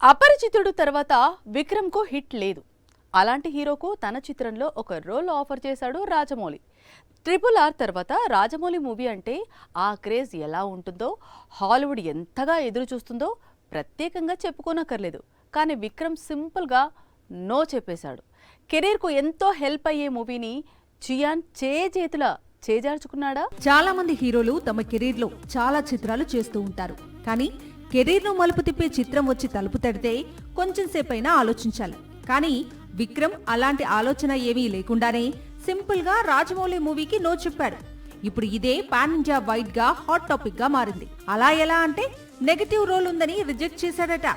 అపరిచితుడు తర్వాత విక్రమ్ కు హిట్ లేదు. అలాంటి హీరోకు తన చిత్రంలో ఒక రోల్ ఆఫర్ చేశాడు రాజమౌళి. RRR తర్వాత రాజమౌళి మూవీ అంటే ఆ క్రేజ్ ఎలా ఉంటుందో, హాలీవుడ్ ఎంతగా ఎదురు చూస్తుందో ప్రత్యేకంగా చెప్పుకోనక్కర్లేదు. కానీ విక్రమ్ సింపుల్గా నో చెప్పేశాడు. కెరీర్కు ఎంతో హెల్ప్ అయ్యే మూవీని చియాన్ చేతుల చేజార్చుకున్నాడా? చాలా మంది హీరోలు తమ కెరీర్లో చాలా చిత్రాలు చేస్తూ ఉంటారు. కానీ కెరీర్ను మలుపు తిప్పే చిత్రం వచ్చి తలుపు తడితే కొంచెం సేపైనా ఆలోచించాలి. కానీ విక్రమ్ అలాంటి ఆలోచన ఏమీ లేకుండానే సింపుల్ గా రాజమౌళి మూవీకి నో చెప్పాడు. ఇప్పుడు ఇదే పాన్ ఇండియా వైడ్ గా హాట్ టాపిక్ గా మారింది. అలా ఎలా అంటే నెగటివ్ రోల్ ఉందని రిజెక్ట్ చేశాడట.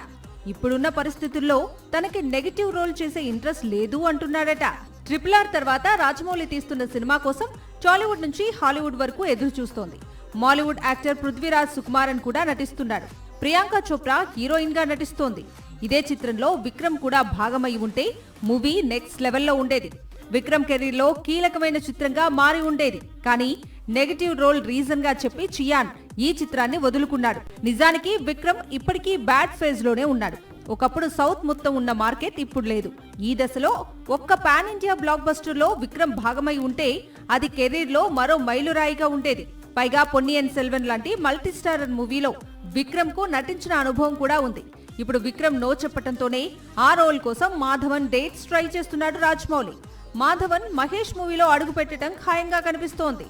ఇప్పుడున్న పరిస్థితుల్లో తనకి నెగటివ్ రోల్ చేసే ఇంట్రెస్ట్ లేదు అంటున్నాడట. RRR తర్వాత రాజమౌళి తీస్తున్న సినిమా కోసం టాలీవుడ్ నుంచి హాలీవుడ్ వరకు ఎదురు చూస్తోంది. మాలీవుడ్ యాక్టర్ పృథ్వీరాజ్ సుకుమారన్ కూడా నటిస్తున్నాడు. ప్రియాంక చోప్రా హీరోయిన్ గా నటిస్తోంది. ఇదే చిత్రంలో విక్రమ్ కూడా భాగమై ఉంటే మూవీ నెక్స్ట్ లెవెల్లో ఉండేది. విక్రమ్ కెరీర్ లో కీలకమైన చిత్రంగా మారి ఉండేది. కానీ నెగటివ్ రోల్ రీజన్ గా చెప్పి చియాన్ ఈ చిత్రాన్ని వదులుకున్నాడు. నిజానికి విక్రమ్ ఇప్పటికీ బ్యాడ్ ఫేజ్ లోనే ఉన్నాడు. ఒకప్పుడు సౌత్ మొత్తం ఉన్న మార్కెట్ ఇప్పుడు లేదు. ఈ దశలో ఒక్క పాన్ ఇండియా బ్లాక్ బస్టర్ లో విక్రమ్ భాగమై ఉంటే అది కెరీర్ లో మరో మైలురాయిగా ఉండేది. పైగా పొన్నియిన్ సెల్వన్ లాంటి మల్టీ స్టారర్ మూవీలో విక్రమ్ కు నటించిన అనుభవం కూడా ఉంది. ఇప్పుడు విక్రమ్ నో చెప్పటంతోనే ఆ రోల్ కోసం మాధవన్ డేట్స్ ట్రై చేస్తున్నాడు రాజమౌళి. మాధవన్ మహేష్ మూవీలో అడుగు పెట్టడం ఖాయంగా కనిపిస్తోంది.